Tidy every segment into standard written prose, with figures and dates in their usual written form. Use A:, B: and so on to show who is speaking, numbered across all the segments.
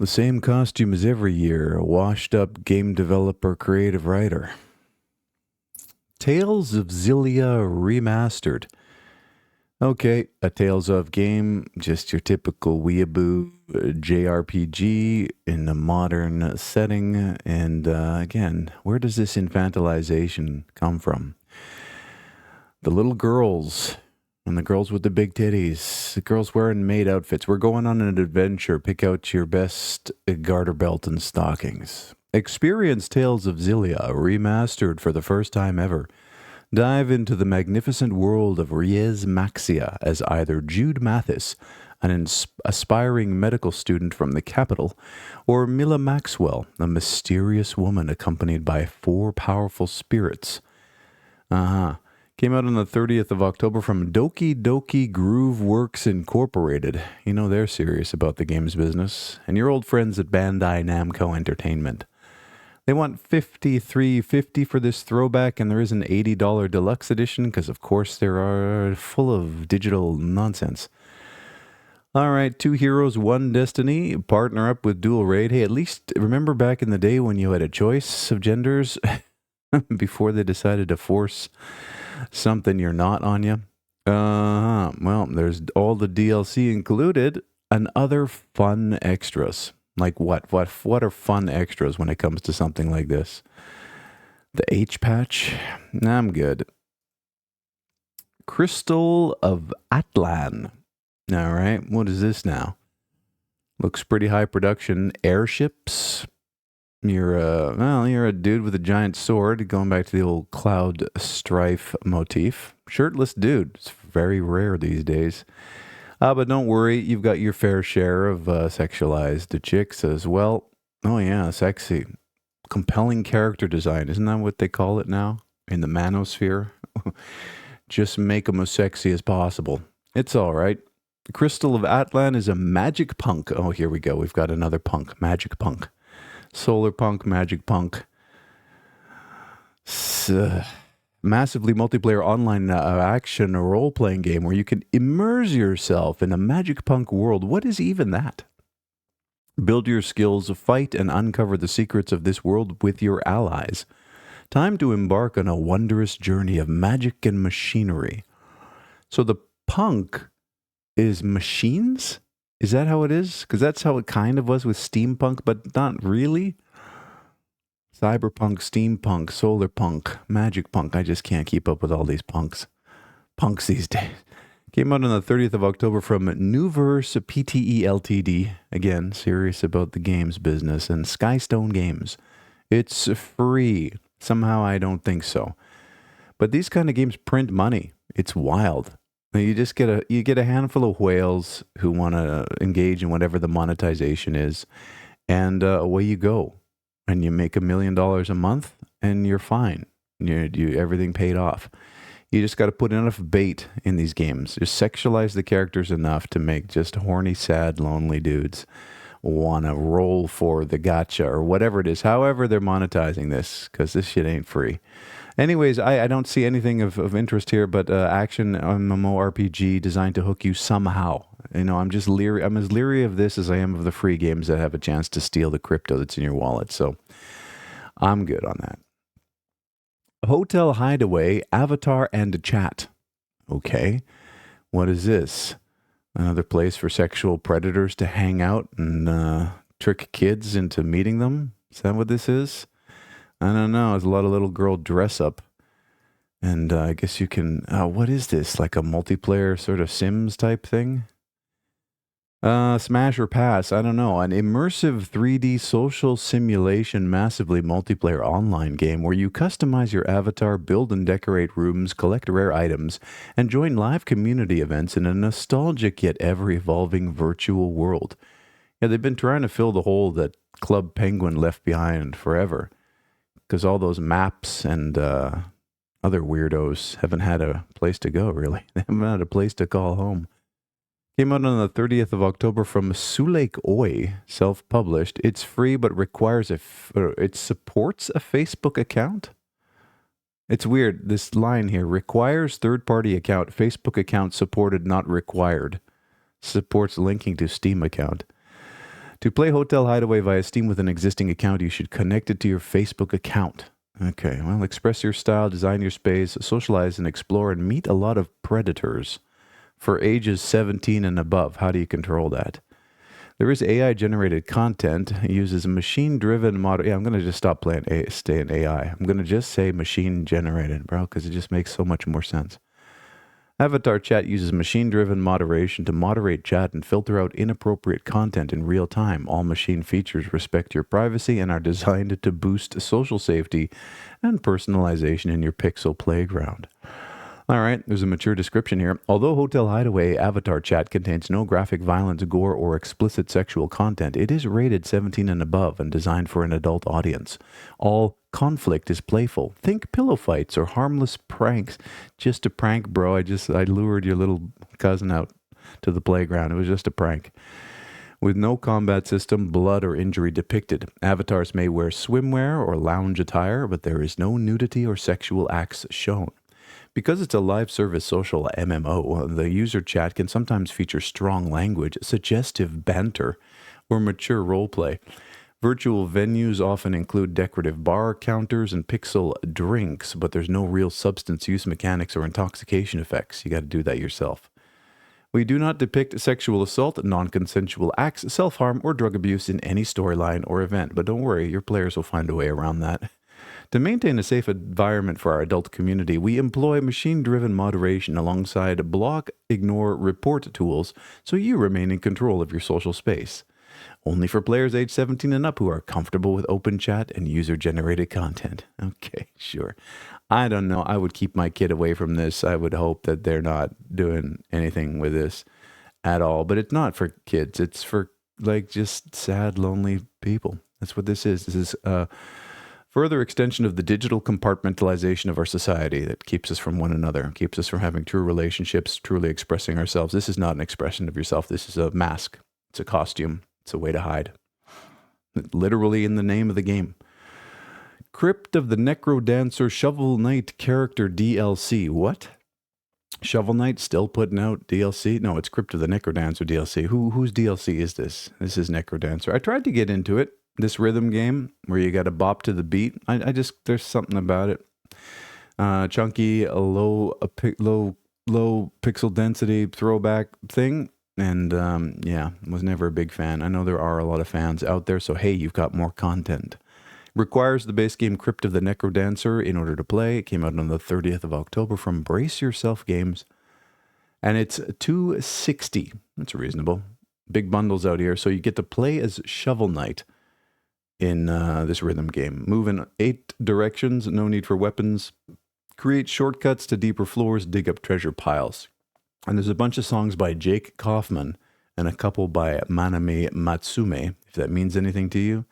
A: The same costume as every year, a washed up game developer, creative writer. Tales of Xillia Remastered. Okay, a Tales of game, just your typical weeaboo JRPG in a modern setting. And again, where does this infantilization come from? The little girls and the girls with the big titties, the girls wearing maid outfits. We're going on an adventure. Pick out your best garter belt and stockings. Experience Tales of Xillia remastered for the first time ever. Dive into the magnificent world of Riez Maxia as either Jude Mathis, an aspiring medical student from the capital, or Mila Maxwell, a mysterious woman accompanied by four powerful spirits. Came out on the 30th of October from Doki Doki Groove Works Incorporated. You know they're serious about the games business. And your old friends at Bandai Namco Entertainment. They want $53.50 for this throwback, and there is an $80 deluxe edition because, of course, they are full of digital nonsense. All right, Two Heroes, One Destiny. Partner up with Dual Raid. Hey, at least remember back in the day when you had a choice of genders before they decided to force something you're not on you. Well, there's all the DLC included and other fun extras. Like what? What are fun extras when it comes to something like this? The H patch? Nah, I'm good. Crystal of Atlan. All right, what is this now? Looks pretty high production. Airships. You're a dude with a giant sword, going back to the old Cloud Strife motif. Shirtless dude. It's very rare these days. But don't worry, you've got your fair share of sexualized chicks as well. Oh yeah, sexy. Compelling character design. Isn't that what they call it now? In the manosphere? Just make them as sexy as possible. It's all right. Crystal of Atlan is a magic punk. Oh, here we go. We've got another punk. Magic punk. Solar punk, magic punk. Massively multiplayer online action role-playing game where you can immerse yourself in a magic punk world. What is even that? Build your skills, fight, and uncover the secrets of this world with your allies. Time to embark on a wondrous journey of magic and machinery. So the punk is machines? Is that how it is? Because that's how it kind of was with steampunk, but not really. Cyberpunk, steampunk, solar punk, magic punk. I just can't keep up with all these punks these days. Came out on the 30th of October from Newverse PTE Ltd. Again, serious about the games business. And Skystone Games. It's free. Somehow I don't think so. But these kind of games print money. It's wild. You just get a handful of whales who want to engage in whatever the monetization is, and away you go, and you make $1 million a month, and you're fine. You everything paid off. You just got to put enough bait in these games. Just sexualize the characters enough to make just horny, sad, lonely dudes want to roll for the gacha or whatever it is. However, they're monetizing this because this shit ain't free. Anyways, I don't see anything of interest here, but action MMORPG designed to hook you somehow. You know, I'm just leery. I'm as leery of this as I am of the free games that have a chance to steal the crypto that's in your wallet. So I'm good on that. Hotel Hideaway, Avatar and Chat. Okay, what is this? Another place for sexual predators to hang out and trick kids into meeting them? Is that what this is? I don't know. It's a lot of little girl dress up. And I guess you can... what is this? Like a multiplayer sort of Sims type thing? Smash or pass. I don't know. An immersive 3D social simulation massively multiplayer online game where you customize your avatar, build and decorate rooms, collect rare items, and join live community events in a nostalgic yet ever-evolving virtual world. Yeah, they've been trying to fill the hole that Club Penguin left behind forever. Because all those maps and other weirdos haven't had a place to go, really. They haven't had a place to call home. Came out on the 30th of October from Sulake Oi, self-published. It's free, but requires it supports a Facebook account? It's weird. This line here, requires third-party account. Facebook account supported, not required. Supports linking to Steam account. To play Hotel Hideaway via Steam with an existing account, you should connect it to your Facebook account. Okay, well, express your style, design your space, socialize and explore, and meet a lot of predators for ages 17 and above. How do you control that? There is AI-generated content. It uses machine-driven model. Yeah, I'm going to just stop staying AI. I'm going to just say machine-generated, bro, because it just makes so much more sense. Avatar Chat uses machine-driven moderation to moderate chat and filter out inappropriate content in real time. All machine features respect your privacy and are designed to boost social safety and personalization in your pixel playground. All right, there's a mature description here. Although Hotel Hideaway Avatar Chat contains no graphic violence, gore, or explicit sexual content, it is rated 17 and above and designed for an adult audience. All conflict is playful. Think pillow fights or harmless pranks. Just a prank, bro. I lured your little cousin out to the playground. It was just a prank. With no combat system, blood, or injury depicted. Avatars may wear swimwear or lounge attire, but there is no nudity or sexual acts shown. Because it's a live service social MMO, the user chat can sometimes feature strong language, suggestive banter, or mature roleplay. Virtual venues often include decorative bar counters and pixel drinks, but there's no real substance use mechanics or intoxication effects. You got to do that yourself. We do not depict sexual assault, non-consensual acts, self-harm, or drug abuse in any storyline or event, but don't worry, your players will find a way around that. To maintain a safe environment for our adult community, we employ machine-driven moderation alongside block, ignore, report tools so you remain in control of your social space. Only for players age 17 and up who are comfortable with open chat and user-generated content. Okay, sure. I don't know. I would keep my kid away from this. I would hope that they're not doing anything with this at all. But it's not for kids. It's for, like, just sad, lonely people. That's what this is. This is further extension of the digital compartmentalization of our society that keeps us from one another, keeps us from having true relationships, truly expressing ourselves. This is not an expression of yourself. This is a mask. It's a costume. It's a way to hide. Literally in the name of the game. Crypt of the Necrodancer Shovel Knight character DLC. What? Shovel Knight still putting out DLC? No, it's Crypt of the Necrodancer DLC. Whose DLC is this? This is Necrodancer. I tried to get into it. This rhythm game where you got to bop to the beat. I just, there's something about it. Chunky, low pixel density throwback thing. And yeah, was never a big fan. I know there are a lot of fans out there, so hey, you've got more content. Requires the base game Crypt of the Necrodancer in order to play. It came out on the 30th of October from Brace Yourself Games. And it's $260. That's reasonable. Big bundles out here. So you get to play as Shovel Knight in this rhythm game. Move in 8 directions, no need for weapons. Create shortcuts to deeper floors, dig up treasure piles. And there's a bunch of songs by Jake Kaufman and a couple by Manami Matsume. If that means anything to you,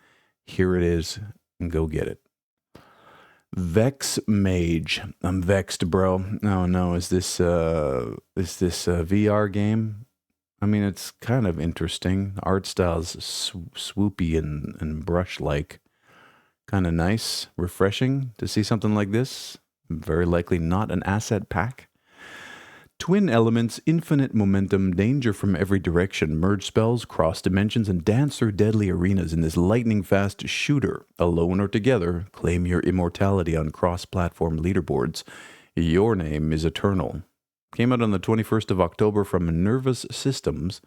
A: here it is. Go get it. Vex Mage. I'm vexed, bro. Oh no, is this a VR game? I mean, it's kind of interesting. The art style's swoopy and brush-like. Kind of nice, refreshing to see something like this. Very likely not an asset pack. Twin elements, infinite momentum, danger from every direction, merge spells, cross dimensions, and dance through deadly arenas in this lightning-fast shooter. Alone or together, claim your immortality on cross-platform leaderboards. Your name is eternal. Came out on the 21st of October from Nervous Systems,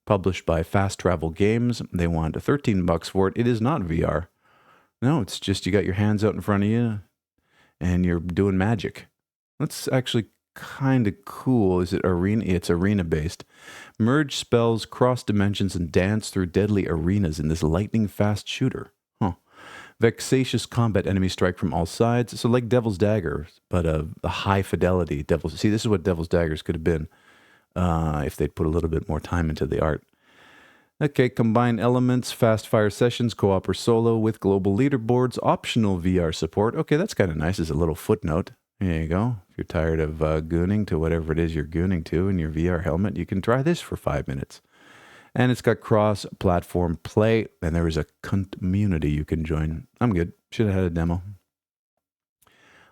A: published by Fast Travel Games. They want $13 for it. It is not VR. No, it's just you got your hands out in front of you, and you're doing magic. That's actually kind of cool. Is it arena? It's arena-based. Merge spells, cross dimensions, and dance through deadly arenas in this lightning-fast shooter. Vexatious combat enemies strike from all sides. So like Devil's Dagger, but a high-fidelity Devil's... See, this is what Devil's Daggers could have been if they'd put a little bit more time into the art. Okay, combine elements, fast-fire sessions, co-op or solo with global leaderboards, optional VR support. Okay, that's kind of nice as a little footnote. There you go. If you're tired of gooning to whatever it is you're gooning to in your VR helmet, you can try this for 5 minutes. And it's got cross-platform play, and there is a community you can join. I'm good. Should have had a demo.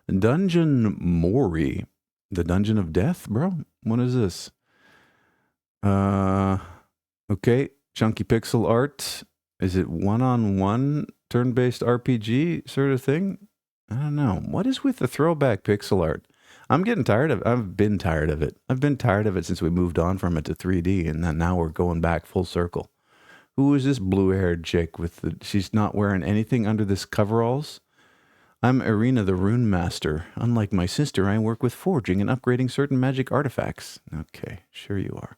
A: Dungeon Mori. The Dungeon of Death, bro? What is this? Okay. Chunky pixel art. Is it one-on-one turn-based RPG sort of thing? I don't know. What is with the throwback pixel art? I'm getting tired of it. I've been tired of it. I've been tired of it since we moved on from it to 3D, and then now we're going back full circle. Who is this blue-haired chick with the... She's not wearing anything under this coveralls? I'm Irina the Rune Master. Unlike my sister, I work with forging and upgrading certain magic artifacts. Okay, sure you are.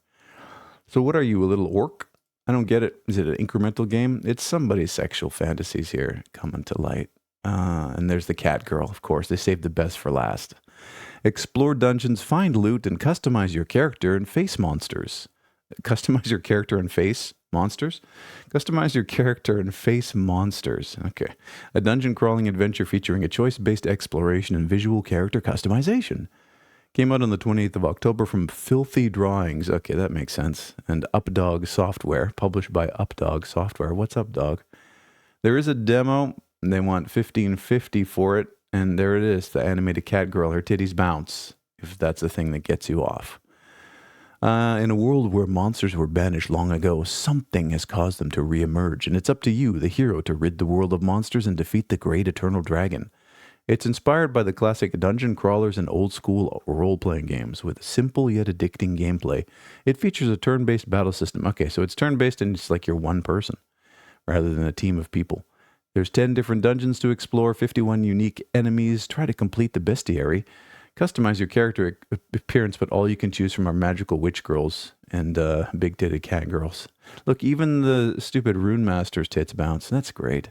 A: So what are you, a little orc? I don't get it. Is it an incremental game? It's somebody's sexual fantasies here coming to light. And there's the cat girl, of course. They saved the best for last. Explore dungeons, find loot, and customize your character and face monsters. Customize your character and face monsters? Customize your character and face monsters. Okay. A dungeon crawling adventure featuring a choice-based exploration and visual character customization. Came out on the 28th of October from Filthy Drawings. Okay, that makes sense. And Updog Software, published by Updog Software. What's Updog? There is a demo. They want $15.50 for it. And there it is, the animated cat girl. Her titties bounce, if that's the thing that gets you off. In a world where monsters were banished long ago, something has caused them to reemerge. And it's up to you, the hero, to rid the world of monsters and defeat the great eternal dragon. It's inspired by the classic dungeon crawlers and old-school role-playing games with simple yet addicting gameplay. It features a turn-based battle system. Okay, so it's turn-based and it's like you're one person rather than a team of people. There's 10 different dungeons to explore, 51 unique enemies. Try to complete the bestiary. Customize your character appearance, but all you can choose from are magical witch girls and big-titted cat girls. Look, even the stupid Rune Master's tits bounce. That's great.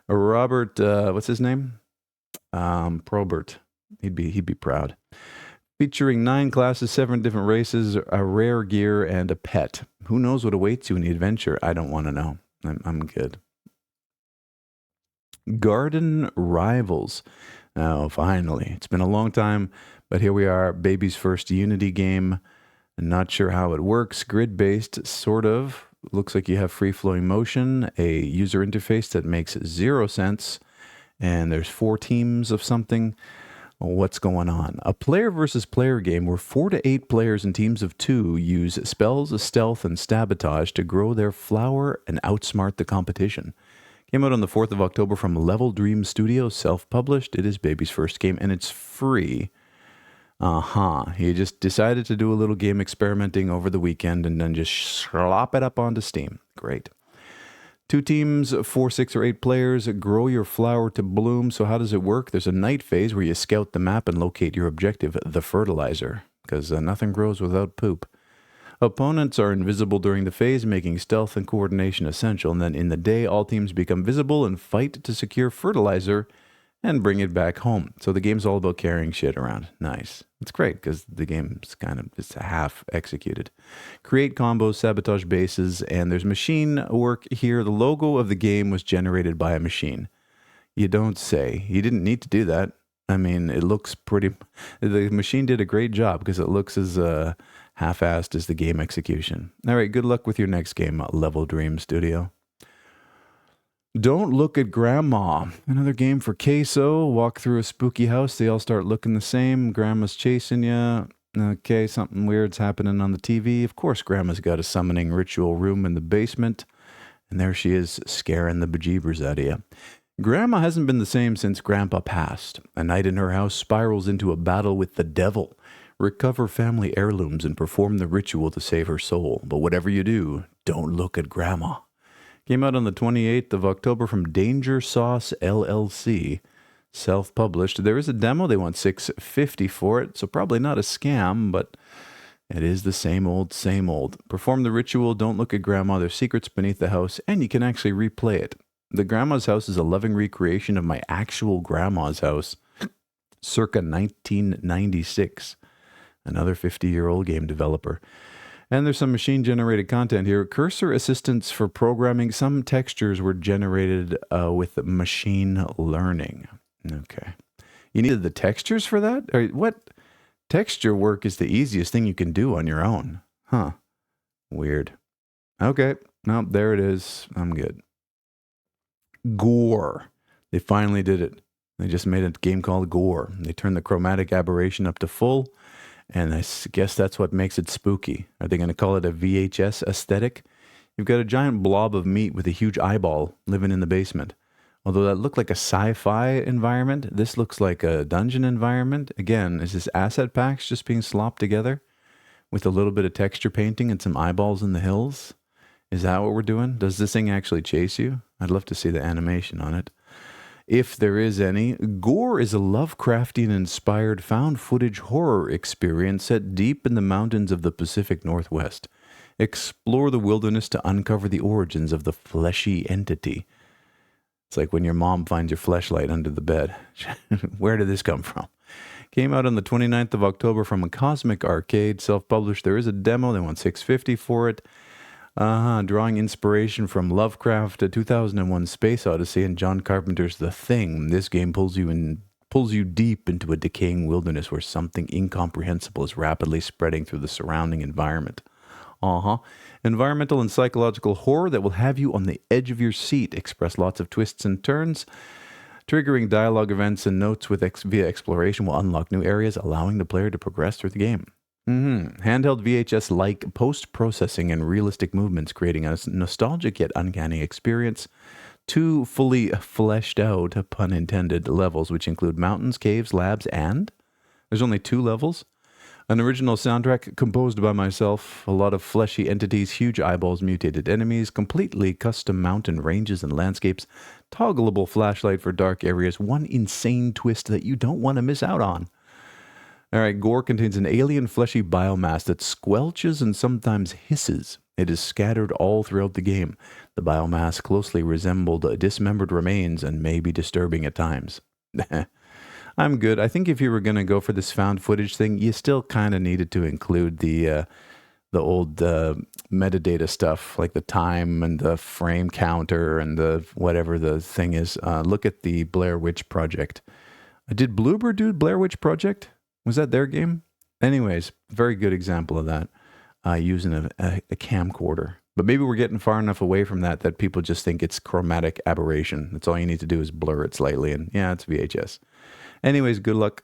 A: Robert, what's his name? Probert. He'd be proud. Featuring 9 classes, 7 different races, a rare gear, and a pet. Who knows what awaits you in the adventure? I don't want to know. I'm good. Garden Rivals. Oh, finally. It's been a long time, but here we are. Baby's first Unity game. Not sure how it works. Grid-based, sort of. Looks like you have free-flowing motion, a user interface that makes 0 sense. And there's 4 teams of something. What's going on? A player versus player game where 4 to 8 players in teams of 2 use spells, stealth, and sabotage to grow their flower and outsmart the competition. Came out on the 4th of October from Level Dream Studios, self-published. It is Baby's first game, and it's free. He just decided to do a little game experimenting over the weekend and then just slop it up onto Steam. Great. 2 teams, 4, 6, or 8 players, grow your flower to bloom. So how does it work? There's a night phase where you scout the map and locate your objective, the fertilizer, because nothing grows without poop. Opponents are invisible during the phase, making stealth and coordination essential. And then in the day, all teams become visible and fight to secure fertilizer and bring it back home. So the game's all about carrying shit around. Nice. It's great because the game's it's half executed. Create combos, sabotage bases, and there's machine work here. The logo of the game was generated by a machine. You don't say. You didn't need to do that. I mean, it looks pretty... The machine did a great job because it looks as half-assed as the game execution. All right, good luck with your next game, Level Dream Studio. Don't Look at Grandma. Another game for Queso. Walk through a spooky house. They all start looking the same. Grandma's chasing you. Okay, something weird's happening on the TV. Of course, Grandma's got a summoning ritual room in the basement. And there she is, scaring the bejeebers out of you. Grandma hasn't been the same since Grandpa passed. A night in her house spirals into a battle with the devil. Recover family heirlooms and perform the ritual to save her soul. But whatever you do, don't look at Grandma. Came out on the 28th of October from Danger Sauce LLC. Self-published. There is a demo. They want $6.50 for it, so probably not a scam, but it is the same old, same old. Perform the ritual, don't look at Grandma, there's secrets beneath the house, and you can actually replay it. The Grandma's house is a loving recreation of my actual grandma's house, circa 1996. Another 50-year-old game developer. And there's some machine-generated content here. Cursor assistance for programming. Some textures were generated with machine learning. Okay. You needed the textures for that? Or what? Texture work is the easiest thing you can do on your own. Huh. Weird. Okay. No, there it is. I'm good. Gore. They finally did it. They just made a game called Gore. They turned the chromatic aberration up to full. And I guess that's what makes it spooky. Are they going to call it a VHS aesthetic? You've got a giant blob of meat with a huge eyeball living in the basement. Although that looked like a sci-fi environment, this looks like a dungeon environment. Again, is this asset packs just being slopped together with a little bit of texture painting and some eyeballs in the hills? Is that what we're doing? Does this thing actually chase you? I'd love to see the animation on it. If there is any, Gore is a Lovecraftian-inspired found footage horror experience set deep in the mountains of the Pacific Northwest. Explore the wilderness to uncover the origins of the fleshy entity. It's like when your mom finds your fleshlight under the bed. Where did this come from? Came out on the 29th of October from a Cosmic Arcade, self-published. There is a demo. They want $6.50 for it. Drawing inspiration from Lovecraft, a 2001 Space Odyssey, and John Carpenter's The Thing. This game pulls you deep into a decaying wilderness where something incomprehensible is rapidly spreading through the surrounding environment. Environmental and psychological horror that will have you on the edge of your seat. Express lots of twists and turns. Triggering dialogue events and notes via exploration will unlock new areas, allowing the player to progress through the game. Handheld VHS-like post-processing and realistic movements, creating a nostalgic yet uncanny experience. 2 fully fleshed out, pun intended, levels, which include mountains, caves, labs, and there's only 2 levels. An original soundtrack composed by myself, a lot of fleshy entities, huge eyeballs, mutated enemies, completely custom mountain ranges and landscapes, toggleable flashlight for dark areas, one insane twist that you don't want to miss out on. All right, Gore contains an alien fleshy biomass that squelches and sometimes hisses. It is scattered all throughout the game. The biomass closely resembled dismembered remains and may be disturbing at times. I'm good. I think if you were going to go for this found footage thing, you still kind of needed to include the old metadata stuff, like the time and the frame counter and the whatever the thing is. Look at the Blair Witch Project. Did Bloober do Blair Witch Project? Was that their game? Anyways, very good example of that, using a camcorder. But maybe we're getting far enough away from that people just think it's chromatic aberration. That's all you need to do is blur it slightly, and yeah, it's VHS. Anyways, good luck.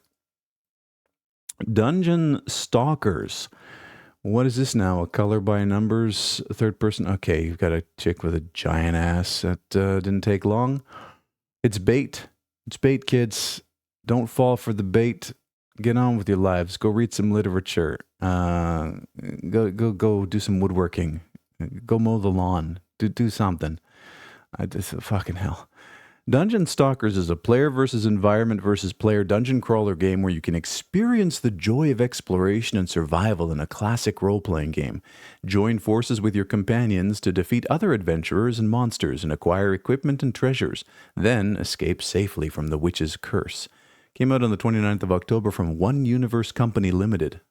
A: Dungeon Stalkers. What is this now? A color by numbers, third person? Okay, you've got a chick with a giant ass. That didn't take long. It's bait. It's bait, kids. Don't fall for the bait. Get on with your lives. Go read some literature. Go do some woodworking. Go mow the lawn. Do something. Fucking hell. Dungeon Stalkers is a player versus environment versus player dungeon crawler game where you can experience the joy of exploration and survival in a classic role-playing game. Join forces with your companions to defeat other adventurers and monsters and acquire equipment and treasures, then escape safely from the witch's curse. Came out on the 29th of October from One Universe Company Limited.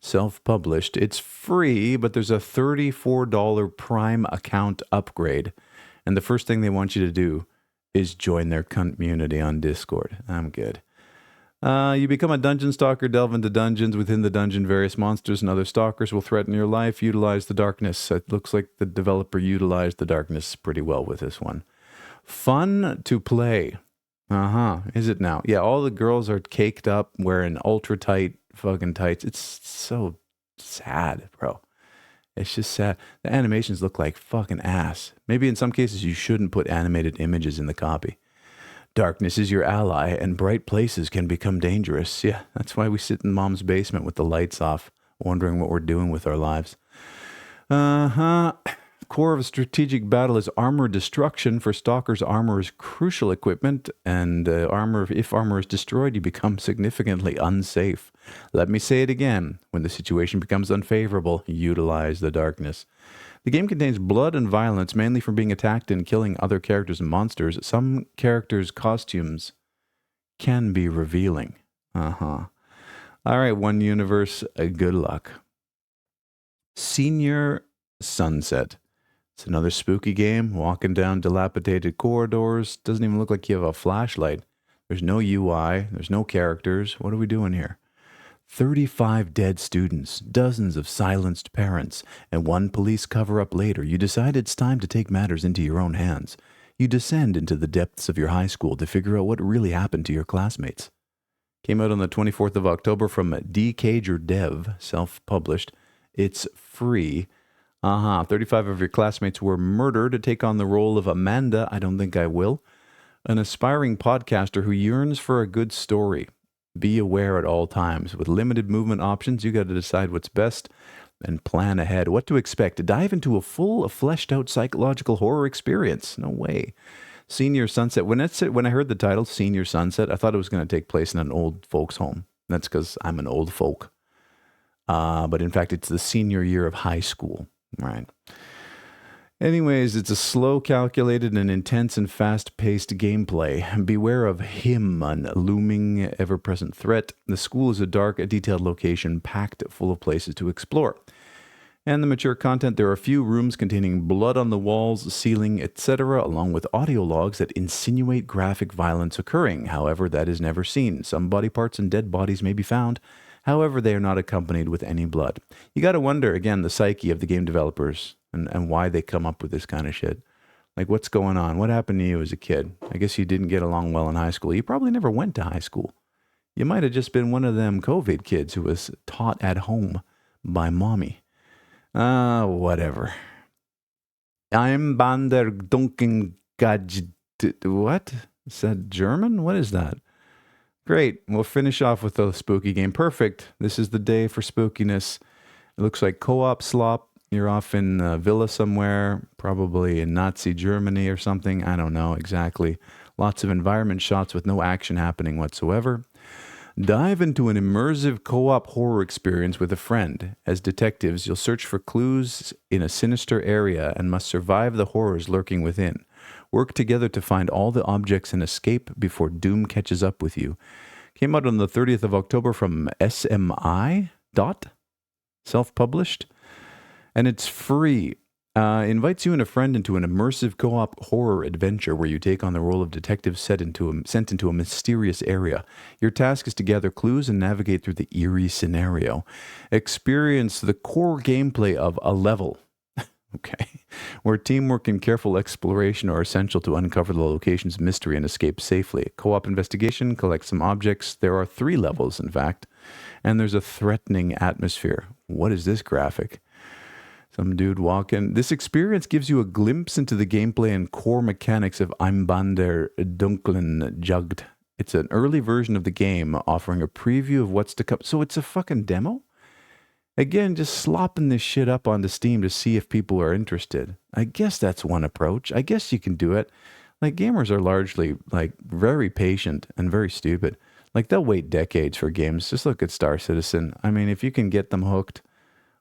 A: Self-published. It's free, but there's a $34 Prime account upgrade. And the first thing they want you to do is join their community on Discord. I'm good. You become a dungeon stalker, delve into dungeons. Within the dungeon, various monsters and other stalkers will threaten your life. Utilize the darkness. It looks like the developer utilized the darkness pretty well with this one. Fun to play. Is it now? Yeah, all the girls are caked up wearing ultra tight fucking tights. It's so sad, bro. It's just sad. The animations look like fucking ass. Maybe in some cases you shouldn't put animated images in the copy. Darkness is your ally, and bright places can become dangerous. Yeah, that's why we sit in mom's basement with the lights off, wondering what we're doing with our lives. Core of a strategic battle is armor destruction. For stalkers, armor is crucial equipment, and if armor is destroyed, you become significantly unsafe. Let me say it again. When the situation becomes unfavorable, utilize the darkness. The game contains blood and violence, mainly from being attacked and killing other characters and monsters. Some characters' costumes can be revealing. All right, One Universe, good luck. Senior Sunset. It's another spooky game, walking down dilapidated corridors. Doesn't even look like you have a flashlight. There's no UI. There's no characters. What are we doing here? 35 dead students, dozens of silenced parents, and one police cover-up later, you decide it's time to take matters into your own hands. You descend into the depths of your high school to figure out what really happened to your classmates. Came out on the 24th of October from Decager Dev, self-published. It's free. Uh-huh. 35 of your classmates were murdered to take on the role of Amanda. I don't think I will. An aspiring podcaster who yearns for a good story. Be aware at all times. With limited movement options, you got to decide what's best and plan ahead. What to expect? Dive into a full, fleshed out psychological horror experience. No way. Senior Sunset. When I heard the title, Senior Sunset, I thought it was going to take place in an old folks' home. That's because I'm an old folk. But in fact, it's the senior year of high school. Right. Anyways, it's a slow, calculated, and intense and fast-paced gameplay. Beware of him, a looming, ever-present threat. The school is a dark, detailed location packed full of places to explore. And the mature content, there are a few rooms containing blood on the walls, ceiling, etc., along with audio logs that insinuate graphic violence occurring. However, that is never seen. Some body parts and dead bodies may be found. However, they are not accompanied with any blood. You got to wonder, again, the psyche of the game developers and why they come up with this kind of shit. Like, what's going on? What happened to you as a kid? I guess you didn't get along well in high school. You probably never went to high school. You might have just been one of them COVID kids who was taught at home by mommy. Whatever. I'm Bander Dunken Gaj. What? Is that German? What is that? Great. We'll finish off with a spooky game. Perfect. This is the day for spookiness. It looks like co-op slop. You're off in a villa somewhere, probably in Nazi Germany or something. I don't know exactly. Lots of environment shots with no action happening whatsoever. Dive into an immersive co-op horror experience with a friend. As detectives, you'll search for clues in a sinister area and must survive the horrors lurking within. Work together to find all the objects and escape before doom catches up with you. Came out on the 30th of October from SMI. Self-published. And it's free. Invites you and a friend into an immersive co-op horror adventure where you take on the role of detective sent into a mysterious area. Your task is to gather clues and navigate through the eerie scenario. Experience the core gameplay of a level. Okay. Where teamwork and careful exploration are essential to uncover the location's mystery and escape safely. Co-op investigation, collect some objects. There are 3 levels, in fact. And there's a threatening atmosphere. What is this graphic? Some dude walking. This experience gives you a glimpse into the gameplay and core mechanics of Einbander Dunklen Jugged. It's an early version of the game, offering a preview of what's to come. So it's a fucking demo? Again, just slopping this shit up onto Steam to see if people are interested. I guess that's one approach. I guess you can do it. Like, gamers are largely, like, very patient and very stupid. Like, they'll wait decades for games. Just look at Star Citizen. I mean, if you can get them hooked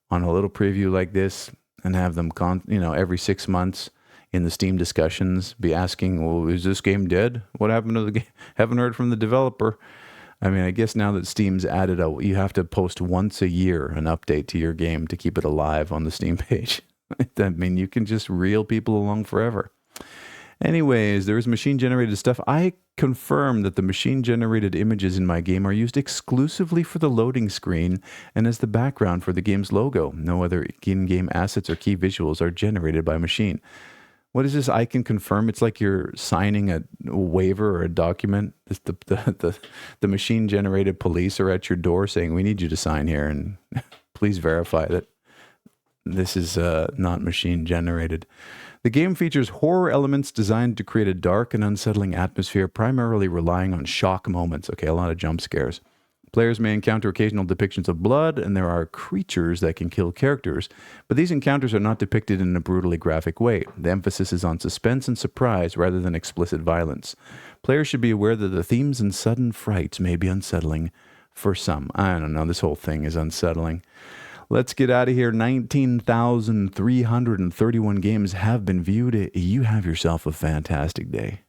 A: on a little preview like this and have them, every 6 months in the Steam discussions be asking, well, is this game dead? What happened to the game? Haven't heard from the developer. I mean, I guess now that Steam's added you have to post once a year an update to your game to keep it alive on the Steam page. I mean, you can just reel people along forever. Anyways, there is machine-generated stuff. I confirm that the machine-generated images in my game are used exclusively for the loading screen and as the background for the game's logo. No other in-game assets or key visuals are generated by machine. What is this? I can confirm. It's like you're signing a waiver or a document. The machine-generated police are at your door saying, we need you to sign here and please verify that this is not machine-generated. The game features horror elements designed to create a dark and unsettling atmosphere, primarily relying on shock moments. Okay, a lot of jump scares. Players may encounter occasional depictions of blood, and there are creatures that can kill characters, but these encounters are not depicted in a brutally graphic way. The emphasis is on suspense and surprise rather than explicit violence. Players should be aware that the themes and sudden frights may be unsettling for some. I don't know, this whole thing is unsettling. Let's get out of here. 19,331 games have been viewed. You have yourself a fantastic day.